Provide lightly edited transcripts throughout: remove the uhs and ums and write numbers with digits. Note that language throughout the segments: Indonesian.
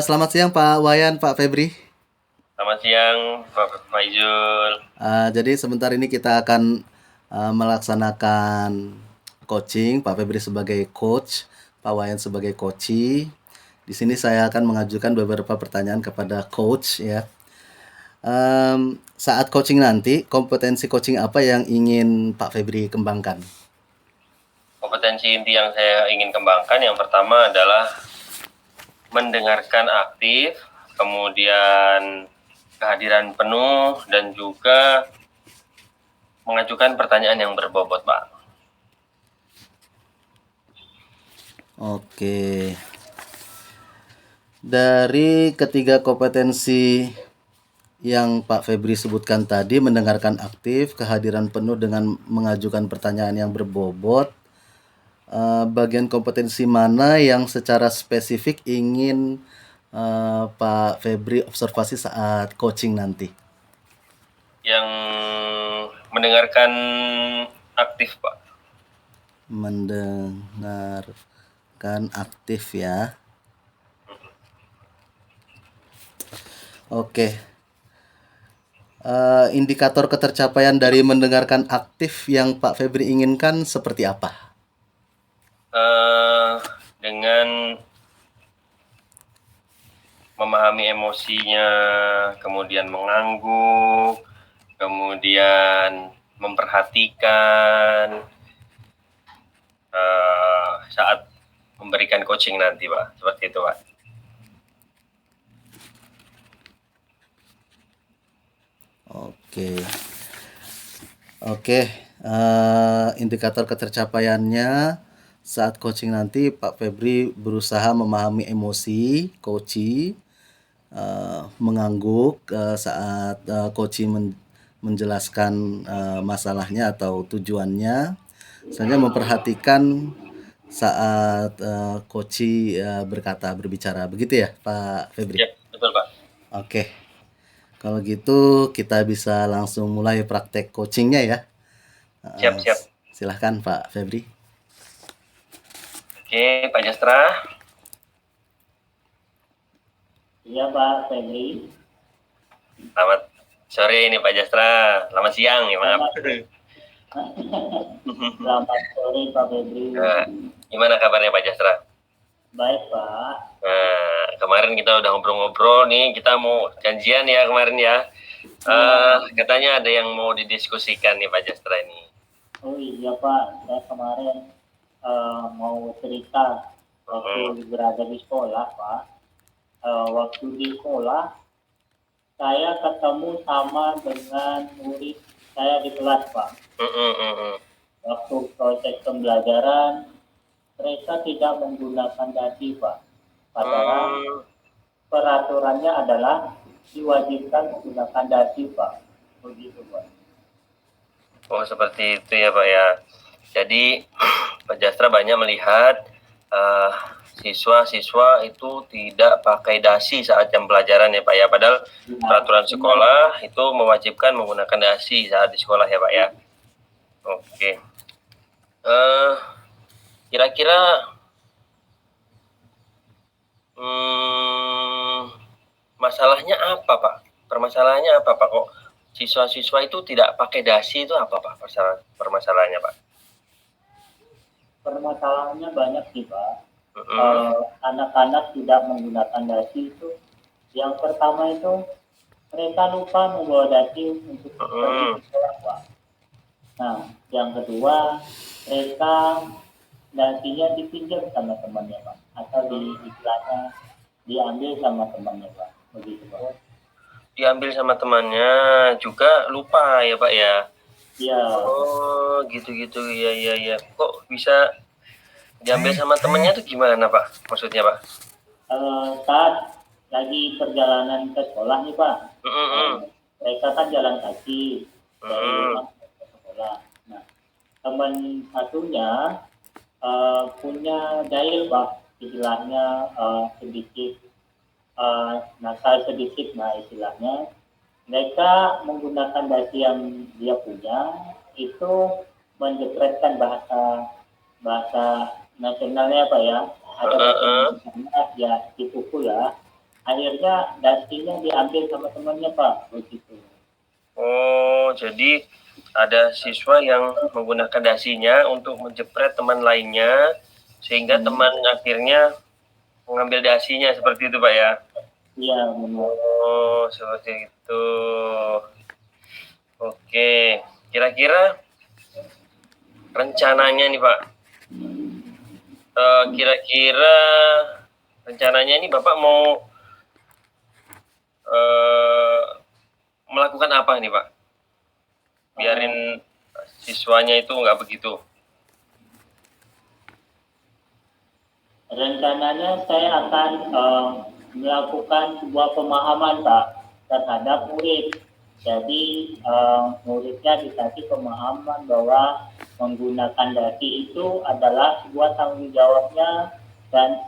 Selamat siang Pak Wayan, Pak Febri. Selamat siang, Pak Faizul. Jadi sebentar ini kita akan melaksanakan coaching. Pak Febri sebagai coach, Pak Wayan sebagai coachee. Di sini saya akan mengajukan beberapa pertanyaan kepada coach ya. Saat coaching nanti, kompetensi coaching apa yang ingin Pak Febri kembangkan? Kompetensi inti yang saya ingin kembangkan yang pertama adalah mendengarkan aktif, kemudian kehadiran penuh, dan juga mengajukan pertanyaan yang berbobot, Pak. Oke. Dari ketiga kompetensi yang Pak Febri sebutkan tadi, mendengarkan aktif, kehadiran penuh dengan mengajukan pertanyaan yang berbobot, bagian kompetensi mana yang secara spesifik ingin Pak Febri observasi saat coaching nanti? Yang mendengarkan aktif, Pak. Mendengarkan aktif ya. Oke. Indikator ketercapaian dari mendengarkan aktif yang Pak Febri inginkan seperti apa? Dengan memahami emosinya, kemudian mengangguk, kemudian memperhatikan saat memberikan coaching nanti, Pak. Seperti itu, Pak. Oke. Oke, indikator ketercapaiannya saat coaching nanti Pak Febri berusaha memahami emosi coachee, mengangguk saat coachee menjelaskan masalahnya atau tujuannya, selanjutnya memperhatikan saat coachee berbicara, begitu ya Pak Febri? Ya, betul, Pak. Oke, kalau gitu kita bisa langsung mulai praktek coachingnya ya. Siap-siap. Silahkan Pak Febri. Oke, Pak Jastra. Iya Pak Febri. Selamat sore ini Pak Jastra. Selamat siang ya, maaf. Selamat sore Pak Febri. Gimana kabarnya Pak Jastra? Baik Pak. Kemarin kita udah ngobrol-ngobrol nih, kita mau janjian ya kemarin ya. Katanya ada yang mau didiskusikan nih Pak Jastra ini. Oh iya Pak, saya kemarin mau cerita waktu berada di sekolah Pak. Waktu di sekolah, saya ketemu sama dengan murid saya di kelas Pak. Waktu proses pembelajaran, mereka tidak menggunakan dasi Pak. Padahal peraturannya adalah diwajibkan menggunakan dasi Pak. Begitu Pak. Oh seperti itu ya Pak ya. Jadi Pak Jastra banyak melihat siswa-siswa itu tidak pakai dasi saat jam pelajaran ya Pak ya. Padahal peraturan sekolah itu mewajibkan menggunakan dasi saat di sekolah ya Pak ya. Oke. Kira-kira masalahnya apa Pak? Permasalahannya apa Pak? Kok siswa-siswa itu tidak pakai dasi itu apa Pak? Permasalahannya Pak? Permasalahannya banyak sih Pak. Anak-anak tidak menggunakan dasi itu, yang pertama itu mereka lupa membawa dasi untuk pergi ke sekolah Pak. Nah, yang kedua mereka dasinya dipinjam sama temannya Pak, atau istilahnya diambil sama temannya Pak, begitu Pak. Diambil sama temannya juga lupa ya Pak ya? Iya. Oh gitu-gitu ya. Kok bisa diambil sama temennya tuh gimana Pak? Maksudnya Pak? Saat lagi perjalanan ke sekolah nih Pak, mereka kan jalan kaki dari rumah ke sekolah. Nah, teman satunya punya dalil Pak, istilahnya sedikit nakal sedikit, nah istilahnya mereka menggunakan dasi yang dia punya itu menjepretkan bahasa nasionalnya apa ya, atau bahasa Indonesia ya dipukul ya, akhirnya dasinya diambil sama temannya Pak, begitu. Oh, jadi ada siswa yang menggunakan dasinya untuk menjepret teman lainnya, sehingga teman akhirnya mengambil dasinya, seperti itu Pak ya? Iya benar. Oh, seperti itu. Oke, kira-kira rencananya nih Pak, kira-kira rencananya ini Bapak mau melakukan apa nih Pak? Biarin siswanya itu nggak begitu. Rencananya saya akan melakukan sebuah pemahaman Pak terhadap murid. Jadi muridnya dikasih pemahaman bahwa menggunakan dasi itu adalah sebuah tanggung jawabnya dan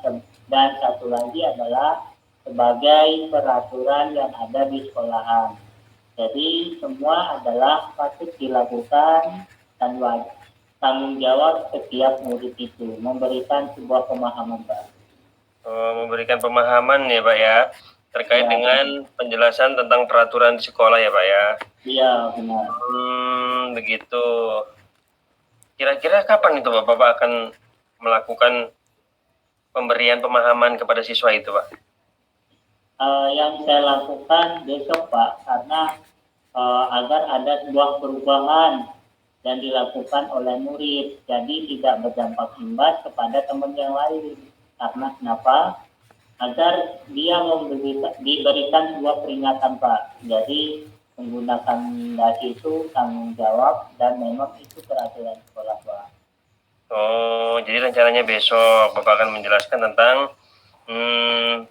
satu lagi adalah sebagai peraturan yang ada di sekolahan. Jadi semua adalah patut dilakukan dan wajib tanggung jawab setiap murid itu memberikan sebuah pemahaman Pak. Memberikan pemahaman ya Pak ya, terkait dengan penjelasan tentang peraturan di sekolah ya Pak ya. Iya benar. Begitu. Kira-kira kapan itu Bapak akan melakukan pemberian pemahaman kepada siswa itu Pak? Yang saya lakukan besok Pak, karena agar ada sebuah perubahan dan dilakukan oleh murid, jadi tidak berdampak imbas kepada teman yang lain. Karena kenapa? Agar dia diberikan sebuah peringatan Pak. Jadi menggunakan dasi itu tanggung jawab dan memang itu peraturan sekolah Pak. Oh, jadi rencananya besok Bapak akan menjelaskan tentang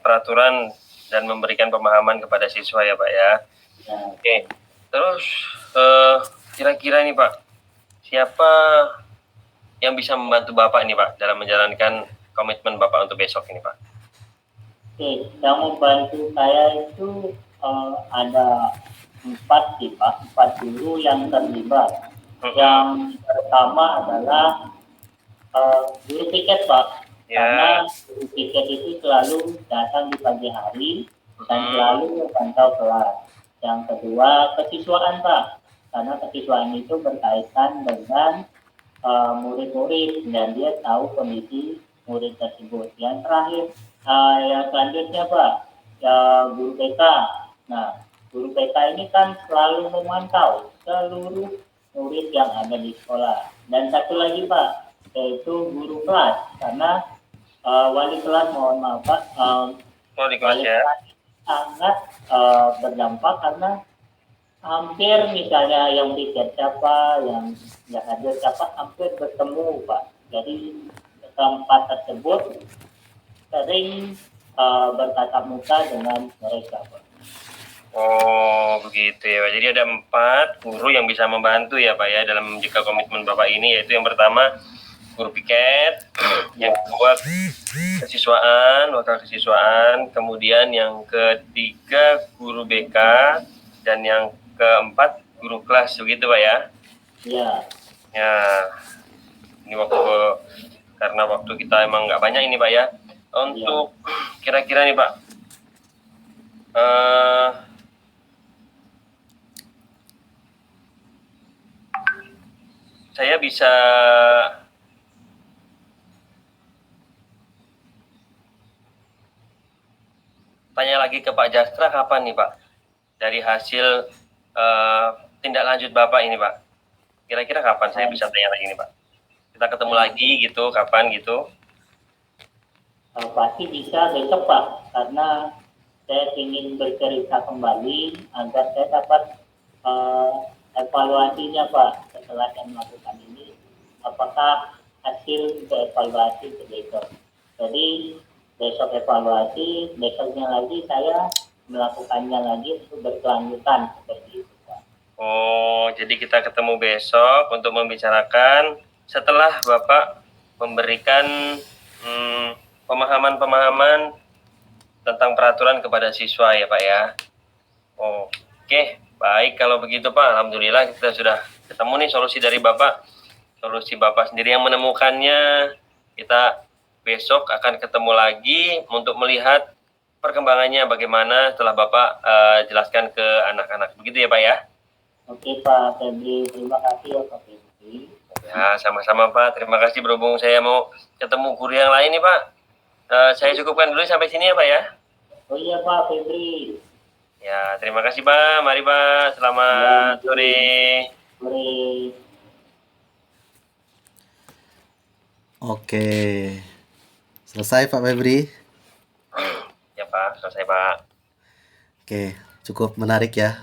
peraturan dan memberikan pemahaman kepada siswa ya Pak ya. Ya. Oke, terus kira-kira nih Pak, siapa yang bisa membantu Bapak nih Pak dalam menjalankan komitmen Bapak untuk besok ini Pak? Oke, yang membantu saya itu ada 4 sih Pak, 4 guru yang terlibat. Yang pertama adalah guru piket Pak, karena guru piket itu selalu datang di pagi hari dan selalu memantau kelas. Yang kedua kesiswaan Pak, karena kesiswaan itu berkaitan dengan murid-murid dan dia tahu kondisi murid tersebut. Yang terakhir, yang selanjutnya Pak, guru BK. Nah, guru BK ini kan selalu memantau seluruh murid yang ada di sekolah. Dan satu lagi Pak, yaitu guru kelas, karena wali kelas mohon maaf Pak, wali kelas ya sangat berdampak karena hampir misalnya yang piket siapa, yang hadir siapa, hampir bertemu Pak. Jadi tempat tersebut sering bertatap muka dengan mereka Pak. Oh begitu ya Pak. Jadi ada 4 guru yang bisa membantu ya Pak ya dalam menjaga komitmen Bapak ini, yaitu yang pertama guru piket, yang kedua kesiswaan, wakil kesiswaan, kemudian yang ketiga guru BK, dan yang keempat guru kelas, begitu Pak ya? Iya. Ya, ini karena waktu kita emang nggak banyak ini Pak ya. Untuk kira-kira nih Pak, saya bisa tanya lagi ke Pak Jastra kapan nih Pak, dari hasil tindak lanjut Bapak ini Pak, kira-kira kapan saya bisa tanya lagi nih Pak, kita ketemu lagi gitu, kapan gitu? Pasti bisa besok Pak, karena saya ingin bercerita kembali agar saya dapat evaluasinya Pak setelah saya melakukan ini, apakah hasil evaluasi besok. Jadi besok evaluasi, besoknya lagi saya melakukannya lagi untuk berkelanjutan seperti itu Pak. Oh, jadi kita ketemu besok untuk membicarakan setelah Bapak memberikan pemahaman-pemahaman tentang peraturan kepada siswa ya Pak ya. Oke, baik kalau begitu Pak. Alhamdulillah kita sudah ketemu nih solusi dari Bapak. Solusi Bapak sendiri yang menemukannya. Kita besok akan ketemu lagi untuk melihat perkembangannya bagaimana setelah Bapak jelaskan ke anak-anak. Begitu ya Pak ya? Oke Pak Febri, terima kasih ya Pak Febri. Ya, sama-sama Pak. Terima kasih, berhubung saya mau ketemu guru yang lain nih Pak. Saya cukupkan dulu sampai sini ya Pak ya. Oh iya Pak Febri. Ya, terima kasih Pak. Mari Pak. Selamat sore. Sore. Oke. Selesai Pak Febri? Ya Pak, selesai Pak. Oke, cukup menarik ya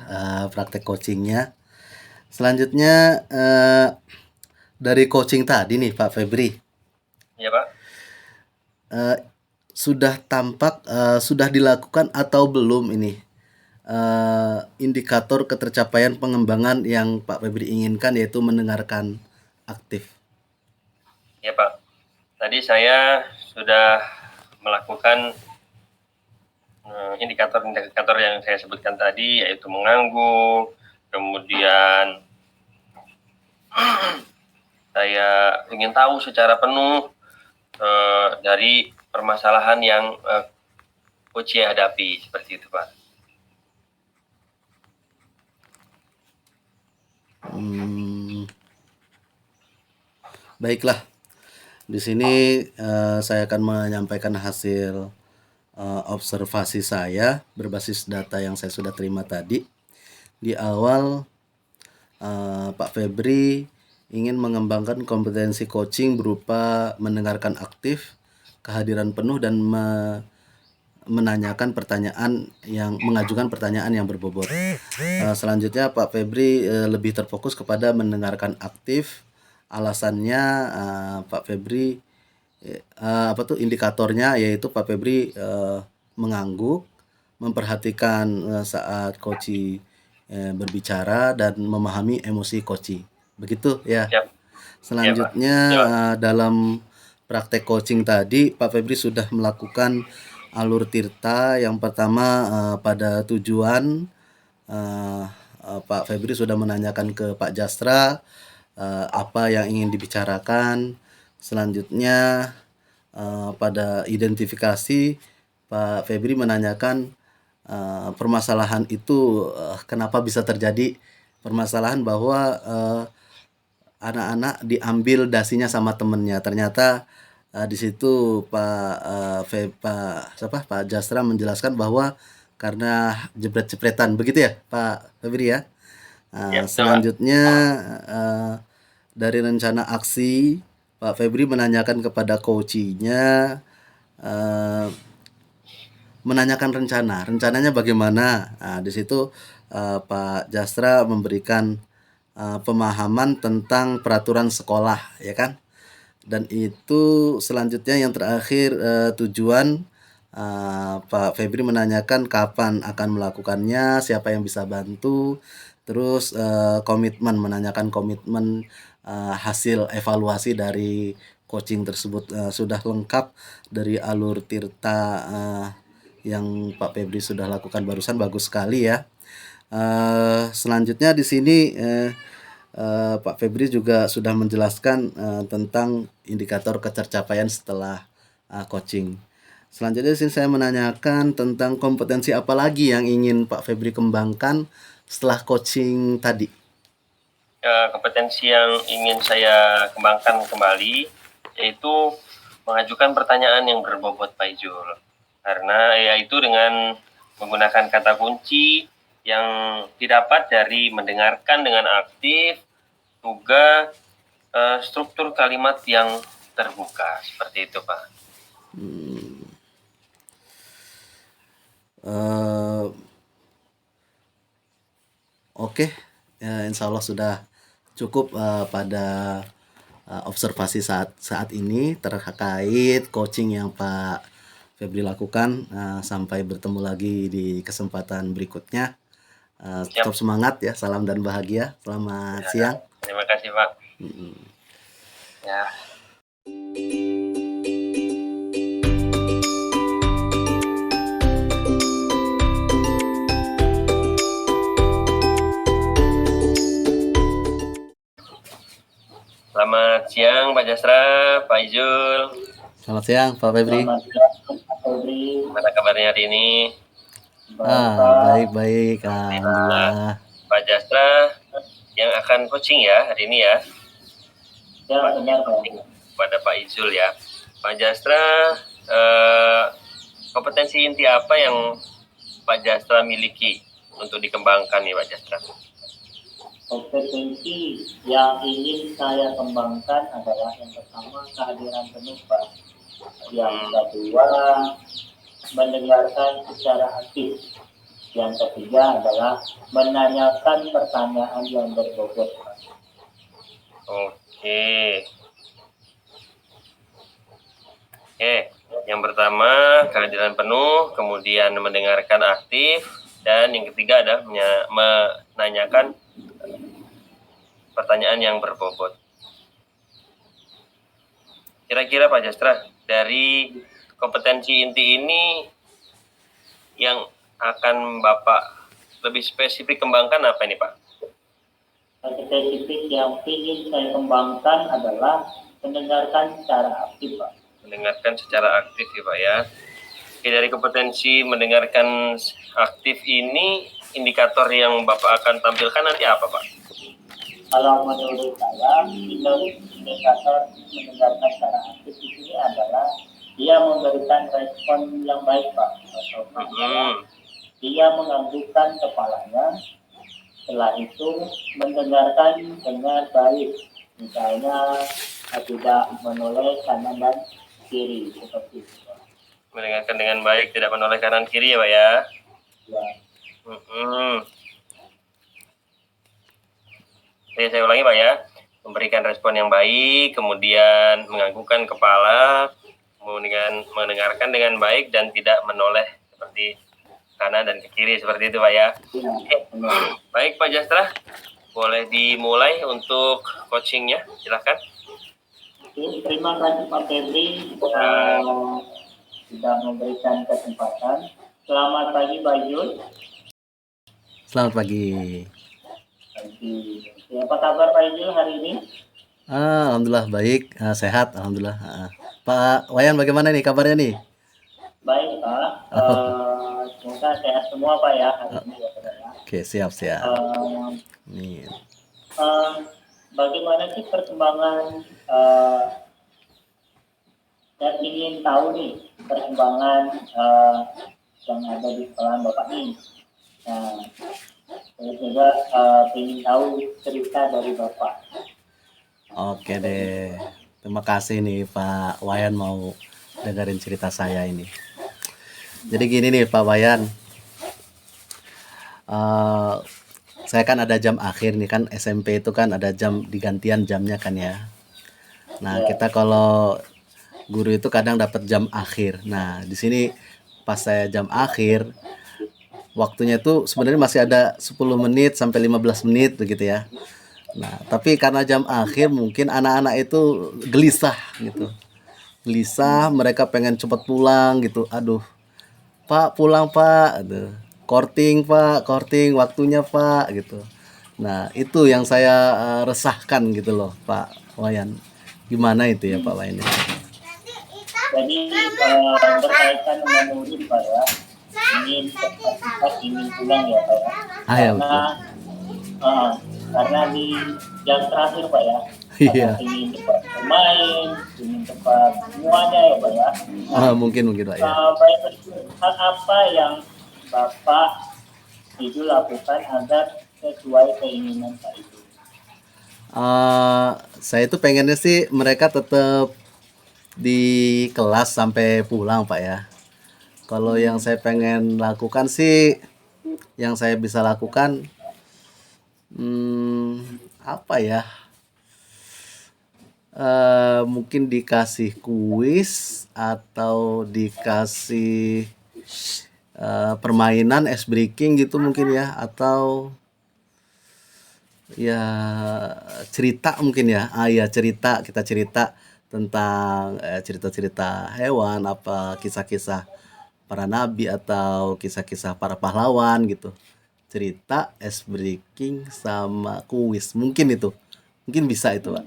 praktek coachingnya. Selanjutnya dari coaching tadi nih Pak Febri, Ya Pak. sudah tampak sudah dilakukan atau belum ini indikator ketercapaian pengembangan yang Pak Febri inginkan, yaitu mendengarkan aktif. Ya Pak. Tadi saya sudah melakukan indikator-indikator yang saya sebutkan tadi, yaitu mengangguk, kemudian saya ingin tahu secara penuh dari permasalahan yang coach hadapi, seperti itu Pak. Baiklah, di sini saya akan menyampaikan hasil observasi saya berbasis data yang saya sudah terima tadi. Di awal Pak Febri ingin mengembangkan kompetensi coaching berupa mendengarkan aktif, kehadiran penuh, dan mengajukan pertanyaan yang berbobot. Selanjutnya Pak Febri lebih terfokus kepada mendengarkan aktif. Alasannya Pak Febri indikatornya yaitu Pak Febri mengangguk, memperhatikan saat coach berbicara, dan memahami emosi coach. Begitu ya. Siap. Selanjutnya dalam praktek coaching tadi Pak Febri sudah melakukan alur tirta. Yang pertama pada tujuan, Pak Febri sudah menanyakan ke Pak Jastra apa yang ingin dibicarakan. Selanjutnya pada identifikasi, Pak Febri menanyakan permasalahan itu kenapa bisa terjadi permasalahan bahwa anak-anak diambil dasinya sama temennya. Ternyata di situ Pak Jastra menjelaskan bahwa karena jepret-jepretan, begitu ya Pak Febri ya. Selanjutnya dari rencana aksi, Pak Febri menanyakan kepada coachnya, menanyakan rencananya bagaimana. Di situ Pak Jastra memberikan pemahaman tentang peraturan sekolah, ya kan. Dan itu selanjutnya yang terakhir tujuan, Pak Febri menanyakan kapan akan melakukannya, siapa yang bisa bantu. Terus menanyakan komitmen hasil evaluasi dari coaching tersebut. Sudah lengkap dari alur tirta yang Pak Febri sudah lakukan barusan. Bagus sekali ya. Selanjutnya di sini Pak Febri juga sudah menjelaskan tentang indikator ketercapaian setelah coaching. Selanjutnya di sini saya menanyakan tentang kompetensi apa lagi yang ingin Pak Febri kembangkan setelah coaching tadi. Kompetensi yang ingin saya kembangkan kembali yaitu mengajukan pertanyaan yang berbobot Pak Ijul. Karena yaitu dengan menggunakan kata kunci yang didapat dari mendengarkan dengan aktif, juga struktur kalimat yang terbuka, seperti itu Pak. Oke, insya Allah sudah cukup pada observasi saat ini terkait coaching yang Pak Febri lakukan. Sampai bertemu lagi di kesempatan berikutnya. Tetap semangat ya, salam dan bahagia. Selamat siang. Terima kasih Pak. Ya. Selamat siang Pak Jastra, Pak Ijul. Selamat siang Pak Febri. Selamat siang. Febri. Gimana kabarnya hari ini? Baik, Pak. Baik-baik, alhamdulillah. Pak Jastra yang akan coaching ya hari ini ya. Ya, benar, Pak. Pada Pak Izul ya. Pak Jastra, kompetensi inti apa yang Pak Jastra miliki untuk dikembangkan nih Pak Jastra? Kompetensi yang ingin saya kembangkan adalah yang pertama kehadiran penuh, Pak. Yang kedua mendengarkan secara aktif. Yang ketiga adalah menanyakan pertanyaan yang berbobot, Pak. Oke. Yang pertama kehadiran penuh, kemudian mendengarkan aktif, dan yang ketiga adalah menanyakan pertanyaan yang berbobot. Kira-kira Pak Jastra, dari kompetensi inti ini yang akan Bapak lebih spesifik kembangkan apa ini Pak? Spesifik yang ingin saya kembangkan adalah mendengarkan secara aktif, Pak. Mendengarkan secara aktif ya Pak ya. Oke, dari kompetensi mendengarkan aktif ini, indikator yang Bapak akan tampilkan nanti apa Pak? Kalau menurut saya, indikator mendengarkan secara aktif di sini adalah dia memberikan respon yang baik, Pak. Dia menganggukkan kepalanya, setelah itu mendengarkan dengan baik. Misalnya tidak menoleh kanan dan kiri seperti itu. Mendengarkan dengan baik, tidak menoleh kanan kiri ya Pak ya. Ya. Oke, saya ulangi Pak ya. Memberikan respon yang baik, kemudian menganggukkan kepala, kemudian mendengarkan dengan baik dan tidak menoleh seperti kanan dan ke kiri seperti itu Pak ya. Baik Pak Jastra, boleh dimulai untuk coachingnya, silahkan. Terima kasih Pak Febri sudah memberikan kesempatan. Selamat pagi Pak Yul. Selamat pagi. Apa kabar Pak Yul hari ini? Alhamdulillah baik, sehat, alhamdulillah. Pak Wayan bagaimana nih kabarnya nih? Baik Pak, semoga sehat semua Pak ya hari ini ya Pak ya. Oke, siap. Amin. Bagaimana sih perkembangan saya ingin tahu nih perkembangan yang ada di sekolah Bapak ini. Nah, saya juga ingin tahu cerita dari Bapak. Oke deh, terima kasih nih Pak Wayan mau dengerin cerita saya ini. Jadi gini nih Pak Wayan, saya kan ada jam akhir nih kan, SMP itu kan ada jam digantian jamnya kan ya. Nah kita kalau guru itu kadang dapat jam akhir. Nah di sini pas saya jam akhir, waktunya tuh sebenarnya masih ada 10 menit sampai 15 menit begitu ya. Nah tapi karena jam akhir mungkin anak-anak itu gelisah gitu. Gelisah, mereka pengen cepat pulang gitu. Aduh, Pak pulang Pak, aduh. Korting Pak, korting waktunya Pak gitu. Nah itu yang saya resahkan gitu loh Pak Wayan. Gimana itu ya Pak Wayan? Jadi berkaitan dengan murid Pak ya, ingin pulang ya Pak ya. Karena di jam terakhir Pak ya, ingin cepat bermain, ingin cepat semuanya ya Pak ya. Mungkin Pak ya. Baik, hal apa yang Bapak itu lakukan agar sesuai keinginan Pak itu? Saya itu pengennya sih mereka tetap di kelas sampai pulang Pak ya. Kalau yang saya pengen lakukan sih, yang saya bisa lakukan apa ya? Mungkin dikasih kuis atau dikasih permainan ice breaking gitu mungkin ya, atau ya cerita mungkin ya. Cerita, kita cerita tentang cerita-cerita hewan, apa kisah-kisah para nabi atau kisah-kisah para pahlawan gitu. Cerita, ice breaking sama kuis, mungkin itu. Mungkin bisa itu, Pak.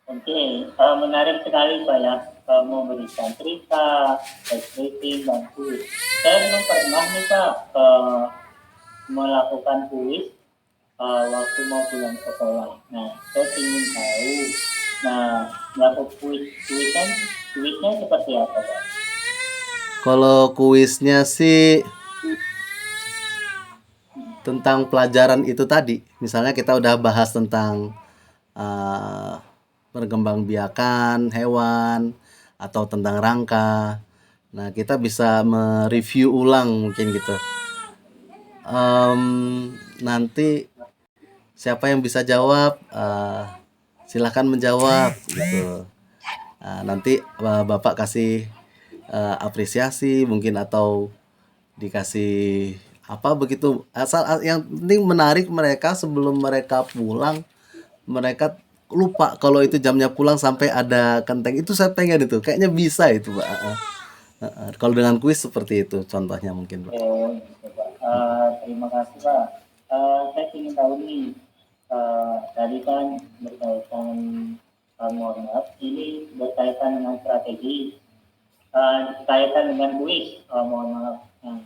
Oke, menarik sekali Pak ya. memberikan cerita, exciting, dan kuis. Saya belum pernah nih Pak melakukan kuis waktu mau pulang sekolah. Nah, saya ingin tahu, nah, melakukan kuisnya seperti apa Pak? Kalau kuisnya sih tentang pelajaran itu tadi. Misalnya kita udah bahas tentang eh, perkembangbiakan hewan atau tentang rangka. Nah, kita bisa mereview ulang mungkin gitu. Em, Nanti siapa yang bisa jawab, silahkan menjawab gitu. Nanti Bapak kasih apresiasi mungkin atau dikasih apa begitu, asal yang penting menarik mereka sebelum mereka pulang, mereka lupa kalau itu jamnya pulang sampai ada kenteng itu. Saya pengen itu kayaknya bisa itu Pak. Kalau dengan kuis seperti itu contohnya mungkin Pak. Oh, gitu Pak. Terima kasih Pak. Saya ingin tahu nih, tadi kan berkaitan, mohon maaf, ini berkaitan dengan strategi, berkaitan dengan kuis, mohon maaf. Nah,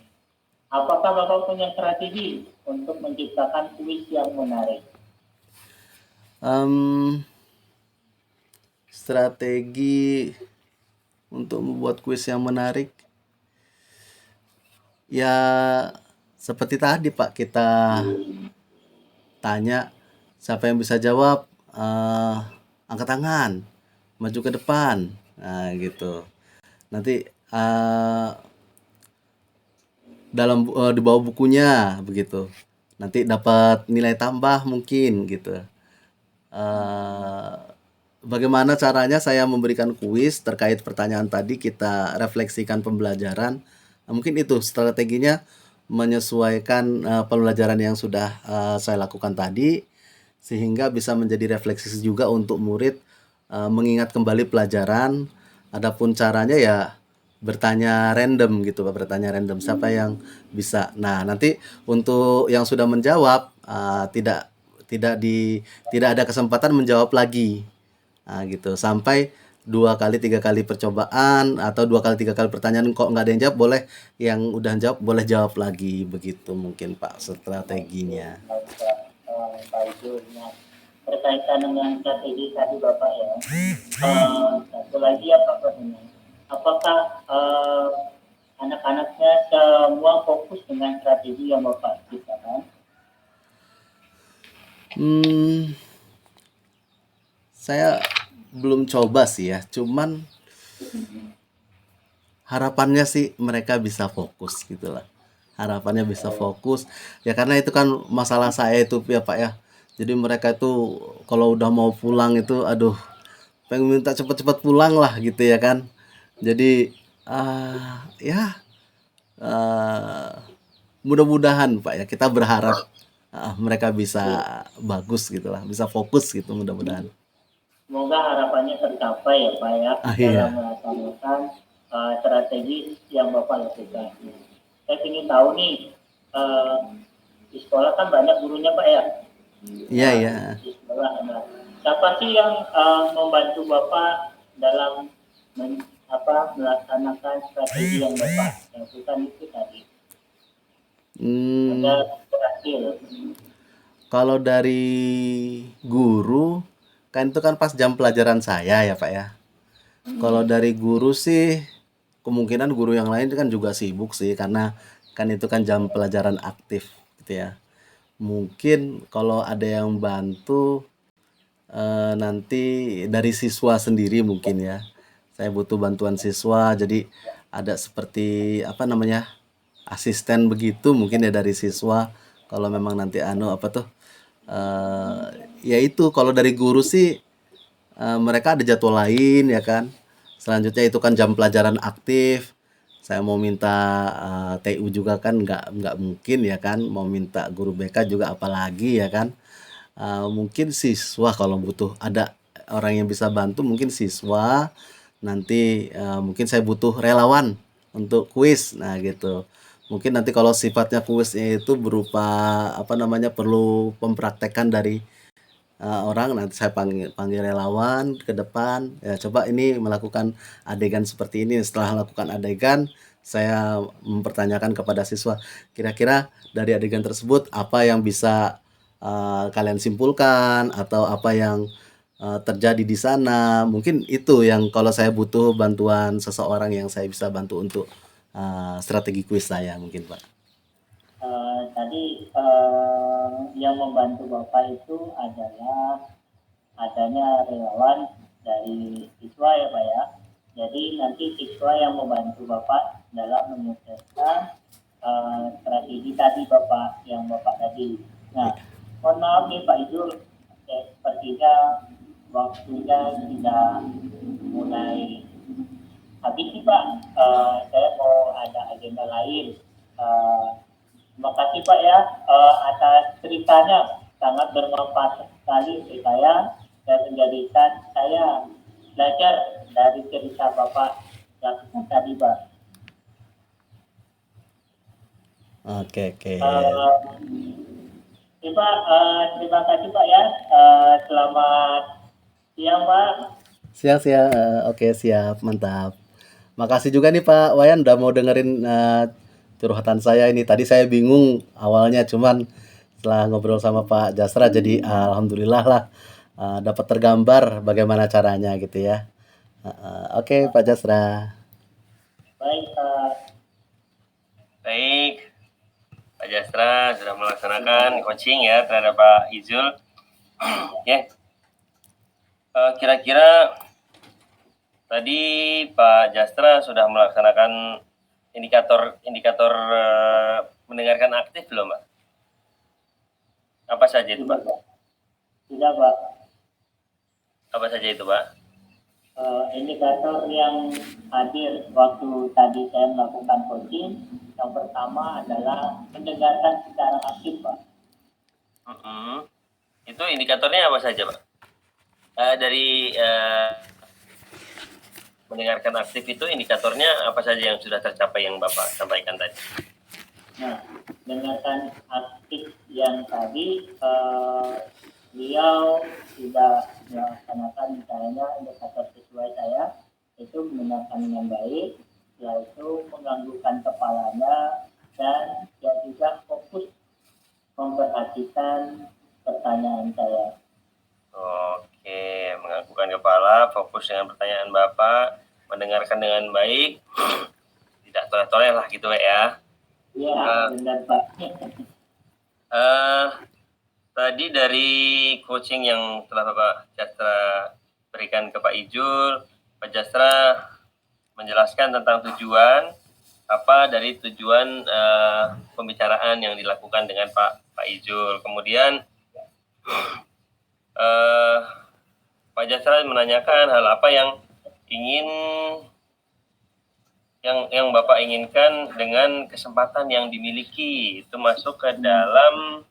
apakah Bapak punya strategi untuk menciptakan kuis yang menarik? Em, Strategi untuk membuat kuis yang menarik ya seperti tadi Pak, kita tanya siapa yang bisa jawab, angkat tangan, maju ke depan, nah gitu. Nanti di bawah bukunya begitu, nanti dapat nilai tambah mungkin gitu. Eh, Bagaimana caranya saya memberikan kuis terkait pertanyaan tadi, kita refleksikan pembelajaran. Mungkin itu strateginya, menyesuaikan pembelajaran yang sudah saya lakukan tadi sehingga bisa menjadi refleksi juga untuk murid mengingat kembali pelajaran. Adapun caranya ya bertanya random gitu Pak, bertanya random siapa yang bisa. Nah, nanti untuk yang sudah menjawab tidak tidak di tidak ada kesempatan menjawab lagi. Nah, gitu. Sampai 2 kali 3 kali percobaan atau 2 kali 3 kali pertanyaan kok nggak ada yang jawab, boleh yang udah jawab boleh jawab lagi begitu mungkin Pak strateginya. Baik, Pak. Baik, nah, berkaitan dengan strategi tadi Bapak ya, satu lagi apa katanya? Apakah anak-anaknya semua fokus dengan strategi yang Bapak ciptakan? Hmm, saya belum coba sih ya, cuman harapannya sih mereka bisa fokus gitu lah. Harapannya bisa fokus ya, karena itu kan masalah saya itu ya Pak ya. Jadi mereka itu kalau udah mau pulang itu aduh, pengen minta cepet-cepet pulang lah gitu ya kan. Jadi ya ah, mudah-mudahan Pak ya, kita berharap mereka bisa bagus gitu lah, bisa fokus gitu mudah-mudahan. Semoga harapannya tercapai ya Pak ya, dalam Iya. melaksanakan strategi yang Bapak lakukan. Saya ingin tahu nih, di sekolah kan banyak gurunya Pak ya. Iya, Nah, iya. di sekolah ada. Siapa sih yang membantu Bapak dalam melaksanakan strategi yang Bapak lakukan itu tadi? Ada Hmm, berhasil. Kalau dari guru, kan itu kan pas jam pelajaran saya ya Pak ya. Kalau dari guru sih, kemungkinan guru yang lain kan juga sibuk sih, karena kan itu kan jam pelajaran aktif gitu ya. Mungkin kalau ada yang bantu nanti dari siswa sendiri mungkin ya. Saya butuh bantuan siswa, jadi ada seperti apa namanya, asisten begitu mungkin ya dari siswa. Kalau memang nanti apa tuh, eh ya itu kalau dari guru sih mereka ada jadwal lain ya kan. Selanjutnya itu kan jam pelajaran aktif. Saya mau minta TU juga kan nggak mungkin ya kan. Mau minta guru BK juga apalagi ya kan. Mungkin siswa kalau butuh ada orang yang bisa bantu mungkin siswa. Nanti mungkin saya butuh relawan untuk kuis. Nah gitu. Mungkin nanti kalau sifatnya kuisnya itu berupa apa namanya, perlu mempraktekkan dari orang, nanti saya panggil panggil relawan ke depan, ya coba ini melakukan adegan seperti ini. Setelah melakukan adegan, saya mempertanyakan kepada siswa, kira-kira dari adegan tersebut apa yang bisa kalian simpulkan atau apa yang terjadi di sana. Mungkin itu yang kalau saya butuh bantuan seseorang yang saya bisa bantu untuk strategi kuis saya mungkin Pak. Tadi yang membantu Bapak itu adalah adanya relawan dari siswa ya Pak ya. Jadi nanti siswa yang membantu Bapak dalam menyukseskan strategi tadi Bapak yang Bapak tadi. Nah, mohon maaf nih Pak Izul, sepertinya waktunya sudah mulai habis nih Pak. Saya mau ada agenda lain. Terima kasih Pak ya atas ceritanya, sangat bermanfaat sekali untuk saya dan menjadikan saya belajar dari cerita Bapak yang tadi Pak. Oke, oke. Pak, terima kasih Pak ya. Selamat siang Pak. Siap, siap. Oke, siap. Mantap. Makasih juga nih Pak Wayan udah mau dengerin curhatan saya ini. Tadi saya bingung awalnya, cuman setelah ngobrol sama Pak Jasra jadi alhamdulillah lah dapat tergambar bagaimana caranya gitu ya. Oke, Pak Jasra. Baik Pak. Baik, Pak Jastra sudah melaksanakan coaching ya terhadap Pak Izul. Ya, kira-kira tadi Pak Jastra sudah melaksanakan indikator mendengarkan aktif belum, Pak? Apa saja itu, Pak? Tidak Pak. Apa saja itu, Pak? Indikator yang hadir waktu tadi saya melakukan coaching, yang pertama adalah mendengarkan secara aktif Pak. Itu indikatornya apa saja, Pak? Dari mendengarkan aktif itu indikatornya apa saja yang sudah tercapai yang Bapak sampaikan tadi? Nah, mendengarkan aktif yang tadi beliau sudah melaksanakan misalnya indikator sesuai saya itu mendengarkan dengan baik, yaitu mengganggukan kepalanya dan dia juga fokus memperhatikan pertanyaan saya. Oke, menganggukkan kepala, fokus dengan pertanyaan Bapak, mendengarkan dengan baik, tidak toleh-toleh lah gitu ya. Iya, benar Pak. Tadi dari coaching yang telah Bapak Jastra berikan ke Pak Ijul, Pak Jastra menjelaskan tentang tujuan, apa dari tujuan pembicaraan yang dilakukan dengan Pak Ijul. Kemudian Pak Jasra menanyakan hal apa yang ingin yang Bapak inginkan dengan kesempatan yang dimiliki. Itu masuk ke dalam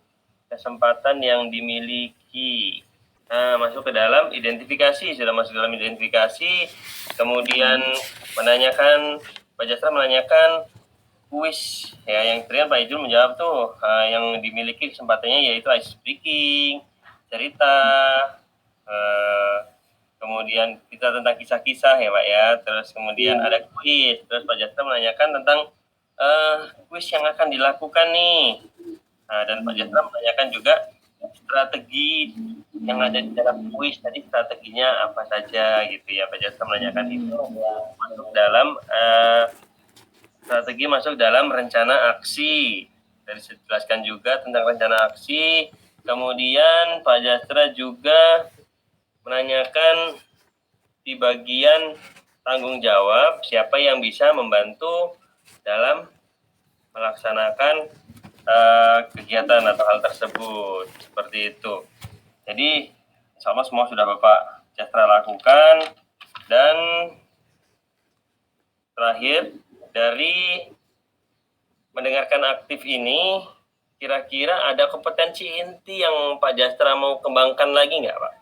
kesempatan yang dimiliki. Nah, masuk ke dalam identifikasi, sudah masuk dalam identifikasi. Kemudian menanyakan, Pak Jasra menanyakan kuis, ya yang tadi Pak Ijul menjawab tuh, yang dimiliki kesempatannya yaitu ice breaking, cerita, kemudian kita tentang kisah-kisah ya Pak ya, terus kemudian ada kuis, terus Pak Jasra menanyakan tentang kuis yang akan dilakukan nih. Nah, dan Pak Jasra menanyakan juga strategi yang ada di dalam kuis tadi, strateginya apa saja gitu ya. Pak Jasra menanyakan itu masuk dalam strategi masuk dalam rencana aksi. Dari dijelaskan juga tentang rencana aksi. Kemudian Pak Jasra juga menanyakan di bagian tanggung jawab siapa yang bisa membantu dalam melaksanakan kegiatan atau hal tersebut, seperti itu. Jadi insya Allah semua sudah Bapak Jastra lakukan. Dan terakhir, dari mendengarkan aktif ini, kira-kira ada kompetensi inti yang Pak Jastra mau kembangkan lagi nggak, Pak?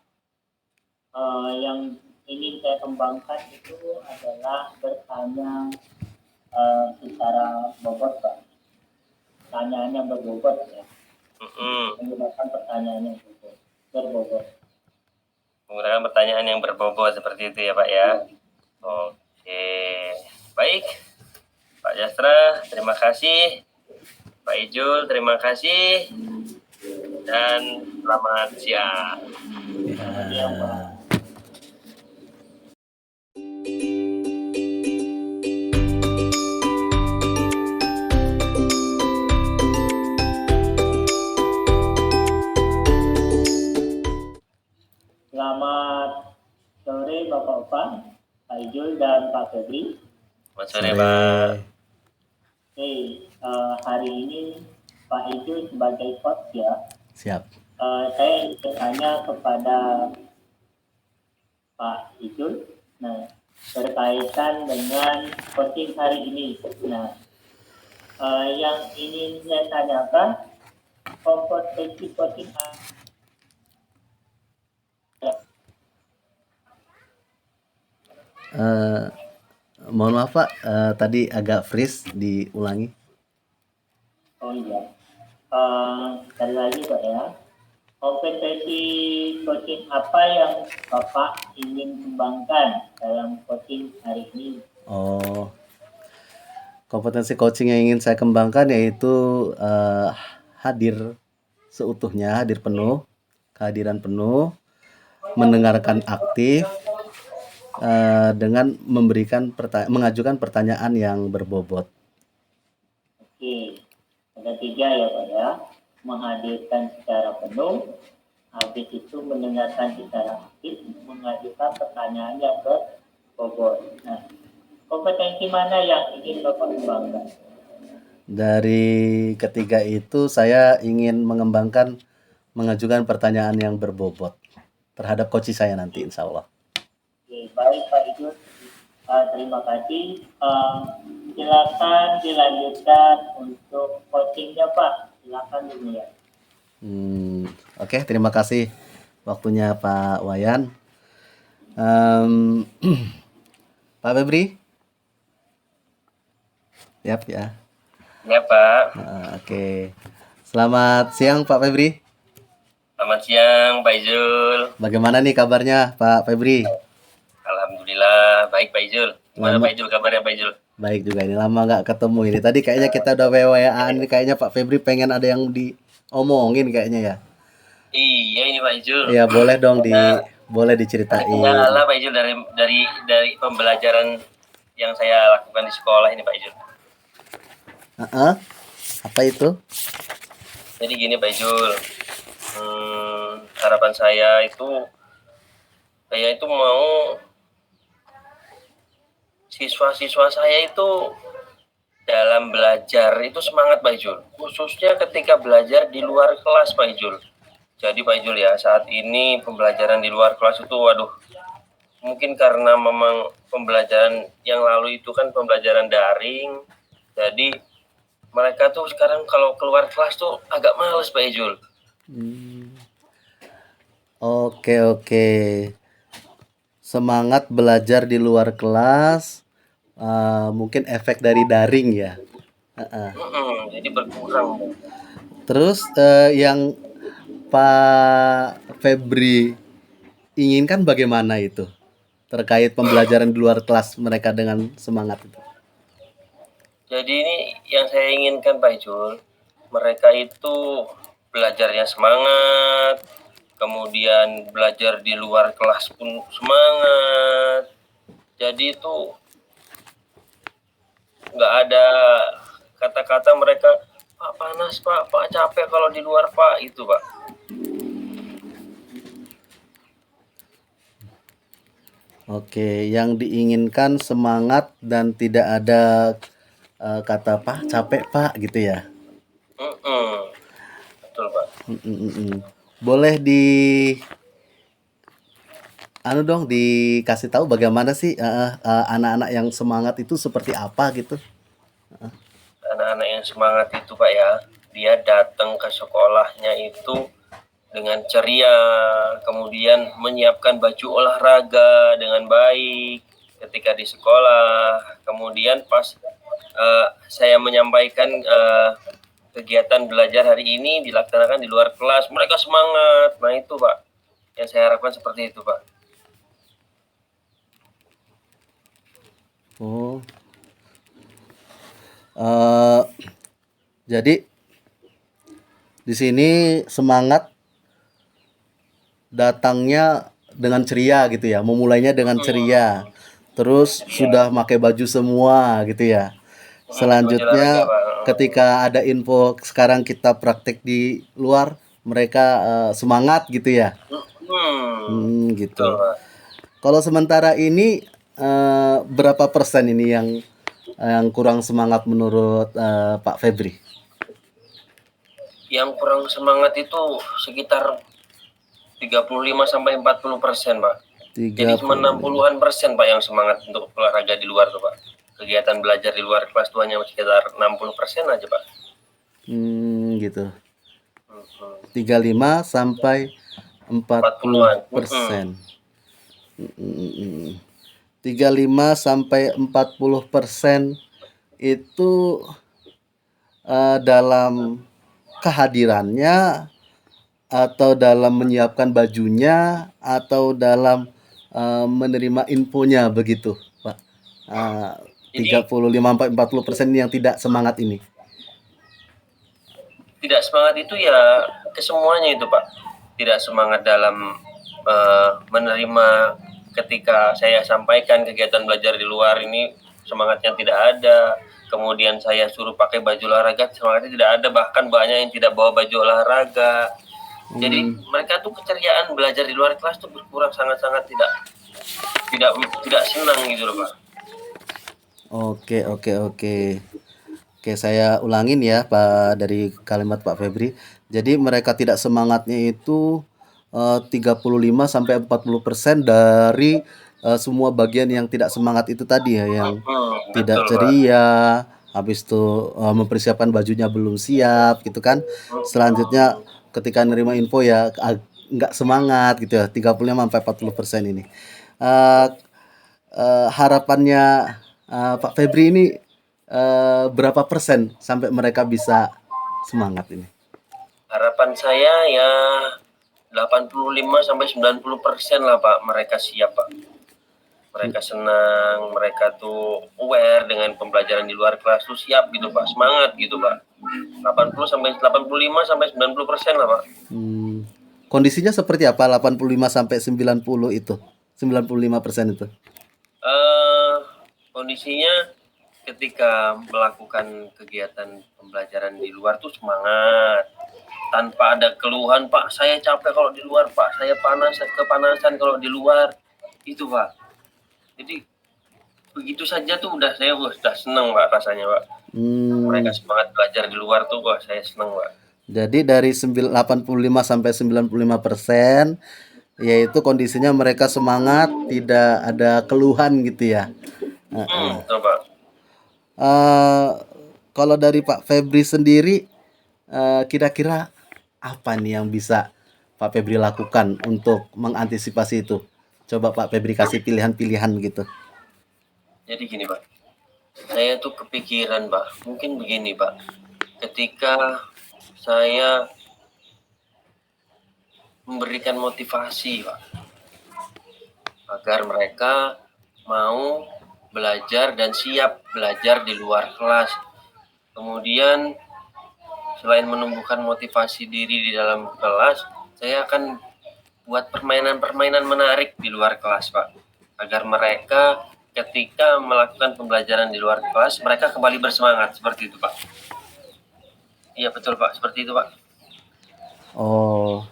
Yang ingin saya kembangkan itu adalah bertanya secara bobot Pak. Pertanyaan yang berbobot ya. Menggunakan pertanyaan yang berbobot. berbobot. Menggunakan pertanyaan yang berbobot seperti itu ya Pak ya. Oke, baik. Pak Jastra, terima kasih. Pak Ijul, terima kasih. Dan selamat siang. Iya, Pak. Selamat sore Bapak-Bapak, Pak Ijul dan Pak Febri. Selamat sore Pak. Oke, hari ini Pak Ijul sebagai coach ya. Siap. Saya ingin bertanya kepada Pak Ijul, nah berkaitan dengan coaching hari ini. Nah, yang ingin saya tanyakan, kompetensi coaching Mohon maaf Pak, tadi agak freeze, diulangi. Oh iya, sekali lagi Pak ya, kompetensi coaching apa yang Bapak ingin kembangkan dalam coaching hari ini? Oh, kompetensi coaching yang ingin saya kembangkan yaitu hadir seutuhnya, hadir penuh, kehadiran penuh, mendengarkan aktif, dengan mengajukan pertanyaan yang berbobot. Oke, ada 3 ya Pak ya, menghadirkan secara penuh, habis itu mendengarkan secara aktif, mengajukan pertanyaan yang berbobot. Nah, kompetensi mana yang ingin Bapak kembangkan? Dari ketiga itu saya ingin mengajukan pertanyaan yang berbobot terhadap coach saya nanti insya Allah. Oke, baik Pak Ijul, terima kasih. Silakan dilanjutkan untuk coachingnya Pak, silakan dimulai. Oke, terima kasih waktunya Pak Wayan. Pak Febri, siap ya. Ya Pak. Oke, selamat siang Pak Febri. Selamat siang Pak Ijul. Bagaimana nih kabarnya Pak Febri? Alhamdulillah baik Pak Ijul. Gimana Pak Ijul kabarnya Pak Ijul? Baik juga, ini lama nggak ketemu ini. Tadi kayaknya kita udah WA-an ini, kayaknya Pak Febri pengen ada yang diomongin kayaknya ya. Iya ini Pak Ijul. Ya boleh dong boleh diceritain. Kendala Pak Ijul dari pembelajaran yang saya lakukan di sekolah ini Pak Ijul. Apa itu? Jadi gini Pak Ijul, harapan saya itu mau siswa-siswa saya itu dalam belajar itu semangat Pak Ijul, khususnya ketika belajar di luar kelas Pak Ijul. Jadi Pak Ijul ya, saat ini pembelajaran di luar kelas itu waduh, mungkin karena memang pembelajaran yang lalu itu kan pembelajaran daring, jadi mereka tuh sekarang kalau keluar kelas tuh agak males Pak Ijul. Oke. Semangat belajar di luar kelas, mungkin efek dari daring ya. Jadi berkurang. Terus yang Pak Febri inginkan bagaimana itu terkait pembelajaran di luar kelas mereka dengan semangat itu? Jadi ini yang saya inginkan Pak Ijul, mereka itu belajarnya semangat, kemudian belajar di luar kelas pun semangat. Jadi itu nggak ada kata-kata mereka, Pak panas Pak capek kalau di luar Pak, itu Pak. Oke, yang diinginkan semangat dan tidak ada kata Pak capek Pak gitu ya. Betul Pak. Boleh dikasih tahu bagaimana sih anak-anak yang semangat itu seperti apa gitu? Anak-anak yang semangat itu Pak ya, dia datang ke sekolahnya itu dengan ceria, kemudian menyiapkan baju olahraga dengan baik ketika di sekolah, kemudian pas saya menyampaikan kegiatan belajar hari ini dilaksanakan di luar kelas, mereka semangat. Nah itu Pak, Yang saya harapkan seperti itu, Pak. Oh. Eh, jadi di sini semangat datangnya dengan ceria gitu ya, memulainya dengan ceria. Terus sudah pakai baju semua gitu ya. Baju olahraga, Selanjutnya Pak. ketika ada info sekarang kita praktek di luar, mereka semangat gitu ya. Betul, Gitu. Pak. Kalau sementara ini berapa persen ini yang kurang semangat menurut Pak Febri? Yang kurang semangat itu sekitar 35-40%, Pak. Jadi cuma 35. 60-an persen, Pak, yang semangat untuk olahraga di luar tuh, Pak. Kegiatan belajar di luar kelas tuanya sekitar 60% aja, Pak. Gitu. Hmm. 35 sampai 40-an. 40%. 35 sampai 40% itu dalam kehadirannya atau dalam menyiapkan bajunya atau dalam menerima infonya begitu, Pak. Jadi 35 sampai 40% yang tidak semangat ini. tidak semangat itu ya kesemuanya itu, Pak. Tidak semangat dalam menerima ketika saya sampaikan kegiatan belajar di luar ini, semangatnya tidak ada. Kemudian saya suruh pakai baju olahraga, semangatnya tidak ada. Bahkan banyak yang tidak bawa baju olahraga. Jadi mereka tuh keceriaan belajar di luar kelas tuh berkurang, sangat-sangat tidak senang gitu loh, Pak. Oke, oke, oke. Oke, saya ulangin ya Pak, dari kalimat Pak Febri. Jadi mereka tidak semangatnya itu 35 sampai 40% dari semua bagian yang tidak semangat itu tadi ya, yang tidak Betul, Pak. ceria, habis itu mempersiapkan bajunya belum siap gitu kan. Selanjutnya ketika nerima info ya nggak semangat gitu ya, 35 sampai 40% ini. Eh, Harapannya Pak Febri ini berapa persen sampai mereka bisa semangat ini? Harapan saya ya 85-90% lah, Pak. Mereka siap, Pak. Mereka senang, mereka tuh aware dengan pembelajaran di luar kelas tuh siap gitu, Pak. Semangat gitu, Pak. 85-90% lah, Pak. Kondisinya seperti apa 85 sampai 90 itu? 95% itu. Kondisinya ketika melakukan kegiatan pembelajaran di luar tuh semangat. Tanpa ada keluhan, Pak, saya capek kalau di luar, Pak. Saya kepanasan kalau di luar. Itu, Pak. Jadi begitu saja tuh saya udah seneng, Pak, rasanya, Pak. Mereka semangat belajar di luar tuh, Pak, saya seneng, Pak. Jadi dari 85 sampai 95% yaitu kondisinya mereka semangat, tidak ada keluhan gitu ya. Betul, Pak. Kalau dari Pak Febri sendiri, kira-kira apa nih yang bisa Pak Febri lakukan untuk mengantisipasi itu? Coba Pak Febri kasih pilihan-pilihan gitu. Jadi gini, Pak. Saya tuh kepikiran, Pak. Mungkin begini, Pak. Ketika saya memberikan motivasi, Pak, agar mereka mau belajar dan siap belajar di luar kelas. Kemudian selain menumbuhkan motivasi diri di dalam kelas, saya akan buat permainan-permainan menarik di luar kelas, Pak. Agar mereka ketika melakukan pembelajaran di luar kelas, mereka kembali bersemangat. Seperti itu, Pak. Iya, betul, Pak. Seperti itu, Pak. Oh,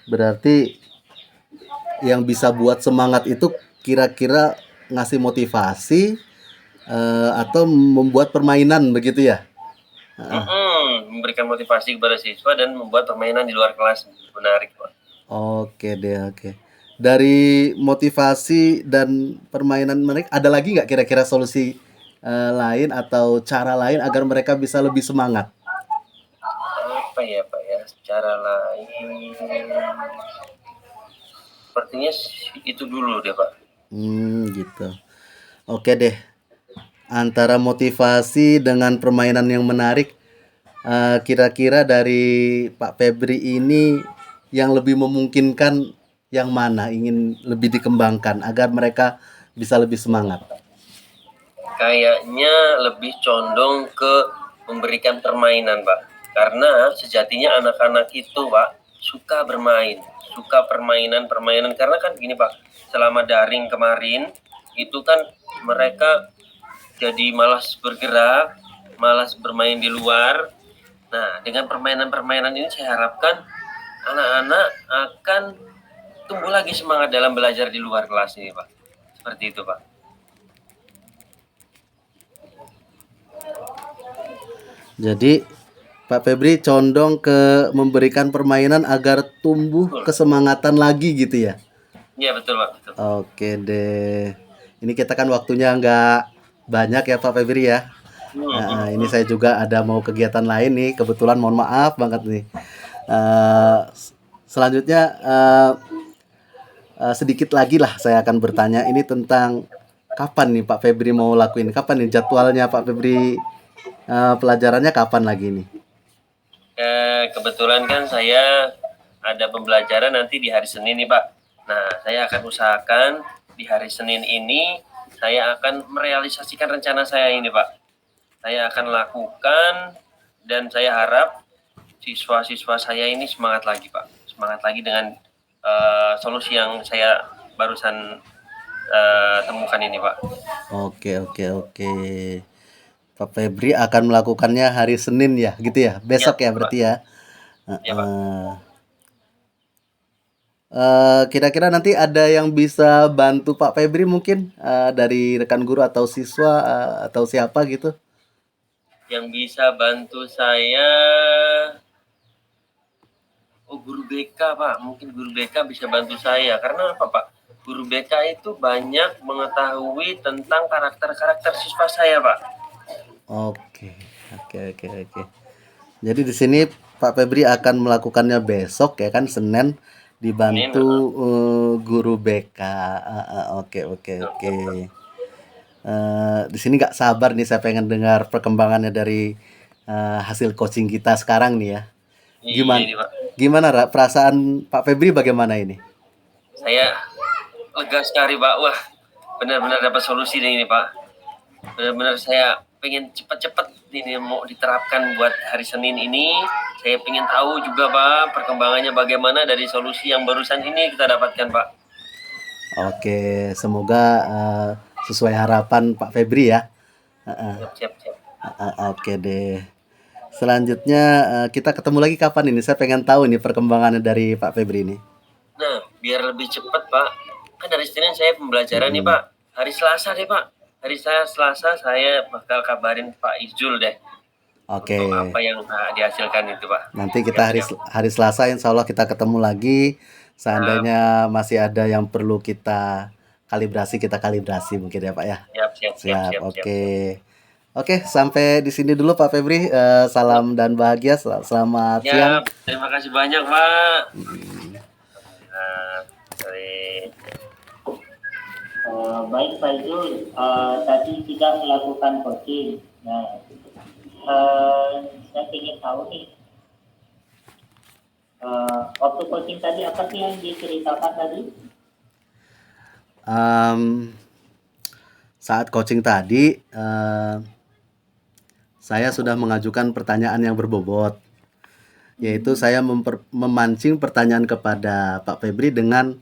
berarti yang bisa buat semangat itu kira-kira ngasih motivasi atau membuat permainan begitu ya? Memberikan motivasi kepada siswa dan membuat permainan di luar kelas menarik, Pak. Oke deh, oke. Dari motivasi dan permainan mereka, ada lagi nggak kira-kira solusi lain atau cara lain agar mereka bisa lebih semangat? Apa ya, Pak ya? Secara lain, sepertinya itu dulu deh, Pak. Gitu. Oke deh. Antara motivasi dengan permainan yang menarik, kira-kira dari Pak Febri ini yang lebih memungkinkan yang mana ingin lebih dikembangkan agar mereka bisa lebih semangat? Kayaknya lebih condong ke memberikan permainan, Pak. Karena sejatinya anak-anak itu, Pak, suka bermain, suka permainan-permainan. Karena kan gini, Pak, selama daring kemarin itu kan mereka jadi malas bergerak, malas bermain di luar. Nah, dengan permainan-permainan ini saya harapkan anak-anak akan tumbuh lagi semangat dalam belajar di luar kelas ini, Pak. Seperti itu, Pak. Jadi Pak Febri condong ke memberikan permainan agar tumbuh kesemangatan lagi gitu ya. Iya, betul, Pak. Betul. Oke deh. Ini kita kan waktunya nggak banyak ya Pak Febri ya. Nah, ini saya juga ada mau kegiatan lain nih. Kebetulan mohon maaf banget nih. Selanjutnya sedikit lagi lah saya akan bertanya ini tentang kapan nih Pak Febri mau lakuin? Kapan nih jadwalnya Pak Febri, pelajarannya kapan lagi nih? Kebetulan kan saya ada pembelajaran nanti di hari Senin nih, Pak. Nah, saya akan usahakan di hari Senin ini saya akan merealisasikan rencana saya ini, Pak. Saya akan lakukan dan saya harap siswa-siswa saya ini semangat lagi, Pak. Semangat lagi dengan solusi yang saya barusan temukan ini, Pak. Oke. Pak Febri akan melakukannya hari Senin ya, gitu ya? Besok ya, Pak. berarti ya. Ya, Pak. Kira-kira nanti ada yang bisa bantu Pak Febri mungkin dari rekan guru atau siswa atau siapa gitu? Yang bisa bantu saya guru BK, Pak. Mungkin guru BK bisa bantu saya. Karena apa, Pak? Guru BK itu banyak mengetahui tentang karakter-karakter siswa saya, Pak. Oke. Jadi di sini Pak Febri akan melakukannya besok ya kan Senin dibantu guru BK. Oke. Di sini nggak sabar nih saya pengen dengar perkembangannya dari hasil coaching kita sekarang nih ya. Iya, ini, Pak. Gimana perasaan Pak Febri bagaimana ini? Saya lega sekali, Pak. Wah, benar-benar dapat solusi ini, Pak. Benar-benar saya pengen cepat-cepat ini mau diterapkan buat hari Senin ini. Saya pengen tahu juga, Pak, perkembangannya bagaimana dari solusi yang barusan ini kita dapatkan, Pak. Oke, semoga sesuai harapan Pak Febri ya. Siap. Oke deh. Selanjutnya kita ketemu lagi kapan ini? Saya pengen tahu nih perkembangannya dari Pak Febri ini. Nah, biar lebih cepat, Pak. Kan hari Senin saya pembelajaran nih, Pak. Hari Selasa deh, Pak. Hari Selasa saya bakal kabarin Pak Izul deh. Oke. Untuk apa yang dihasilkan itu, Pak. Nanti kita hari Selasa insya Allah kita ketemu lagi. Seandainya masih ada yang perlu kita kalibrasi mungkin ya Pak ya. Siap. Oke, sampai di sini dulu Pak Febri. Salam dan bahagia. Selamat siang. Terima kasih banyak, Pak. Sorry. Baik Pak Izul, tadi kita melakukan coaching. Nah, saya ingin tahu nih, waktu coaching tadi apa sih yang diceritakan tadi? Saat coaching tadi, saya sudah mengajukan pertanyaan yang berbobot, yaitu saya memancing pertanyaan kepada Pak Febri dengan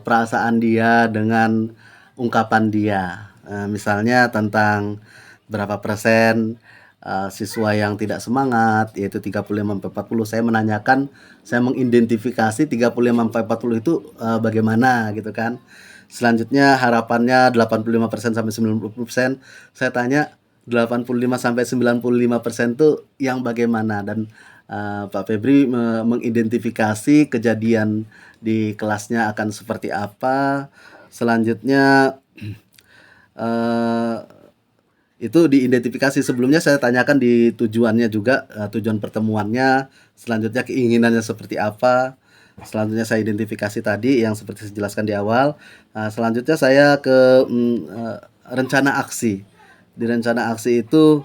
perasaan dia, dengan ungkapan dia. Misalnya tentang berapa persen siswa yang tidak semangat, yaitu 35-40. Saya mengidentifikasi 35-40 itu bagaimana gitu kan. Selanjutnya harapannya 85% sampai 90%. Saya tanya 85 sampai 95% itu yang bagaimana, dan Pak Febri mengidentifikasi kejadian di kelasnya akan seperti apa. Selanjutnya itu diidentifikasi. Sebelumnya saya tanyakan di tujuannya juga, tujuan pertemuannya, selanjutnya keinginannya seperti apa. Selanjutnya saya identifikasi tadi yang seperti saya jelaskan di awal. Selanjutnya saya ke rencana aksi. Di rencana aksi itu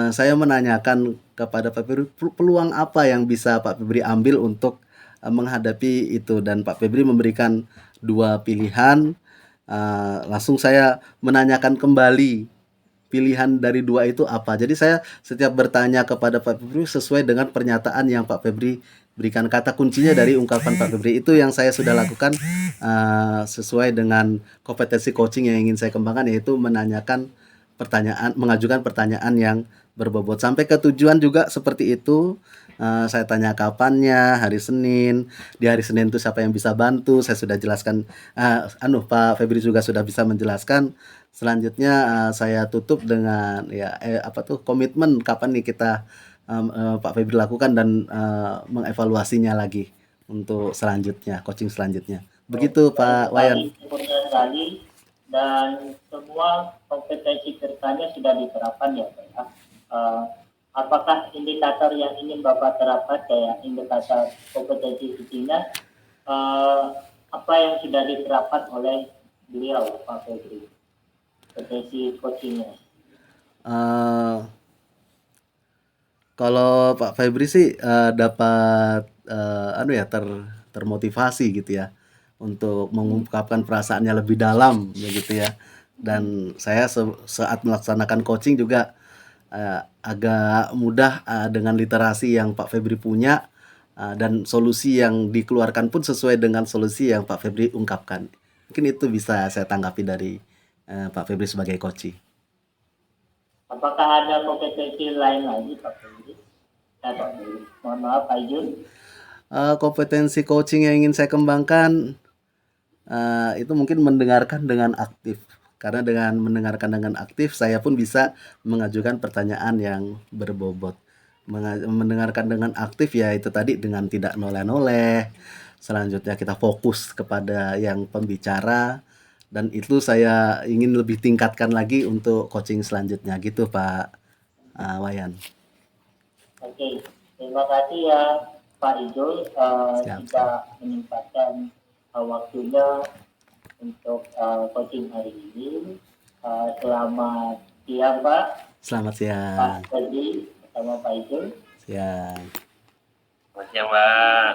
saya menanyakan kepada Pak Febri peluang apa yang bisa Pak Febri ambil untuk menghadapi itu, dan Pak Febri memberikan 2 pilihan. Langsung saya menanyakan kembali pilihan dari 2 itu apa. Jadi saya setiap bertanya kepada Pak Febri sesuai dengan pernyataan yang Pak Febri berikan. Kata kuncinya dari ungkapan Pak Febri itu yang saya sudah lakukan, sesuai dengan kompetensi coaching yang ingin saya kembangkan, yaitu mengajukan pertanyaan yang berbobot. Sampai ke tujuan juga seperti itu. Saya tanya kapannya, hari Senin. Di hari Senin itu siapa yang bisa bantu, saya sudah jelaskan. Pak Febri juga sudah bisa menjelaskan. Selanjutnya saya tutup dengan komitmen kapan nih kita Pak Febri lakukan, dan mengevaluasinya lagi untuk selanjutnya, coaching selanjutnya. Begitu Pak Wayan. Sempurna sekali, dan semua kompetensi bertanya sudah diterapkan ya Pak ya. Apakah indikator yang ingin Bapak terapkan kayak indikator kompetensi isinya, apa yang sudah diterapkan oleh beliau Pak Febri, kompetensi coachingnya? Kalau Pak Febri sih dapat termotivasi gitu ya untuk mengungkapkan perasaannya lebih dalam begitu ya. Dan saya saat melaksanakan coaching juga agak mudah dengan literasi yang Pak Febri punya, dan solusi yang dikeluarkan pun sesuai dengan solusi yang Pak Febri ungkapkan. Mungkin itu bisa saya tanggapi dari Pak Febri sebagai coach. Apakah ada kompetensi lain lagi Pak Febri? Pak Febri. Mohon maaf Pak Ijun. Kompetensi coaching yang ingin saya kembangkan itu mungkin mendengarkan dengan aktif. Karena dengan mendengarkan dengan aktif, saya pun bisa mengajukan pertanyaan yang berbobot. Mendengarkan dengan aktif ya itu tadi, dengan tidak noleh-noleh. Selanjutnya kita fokus kepada yang pembicara, dan itu saya ingin lebih tingkatkan lagi untuk coaching selanjutnya gitu Pak Wayan. Oke, terima kasih ya Pak Ijul sudah menyempatkan waktunya untuk coaching hari ini. Selamat siang Pak. Selamat siang. Pak Febri bersama Pak Ijul. Siang. Selamat siang Pak.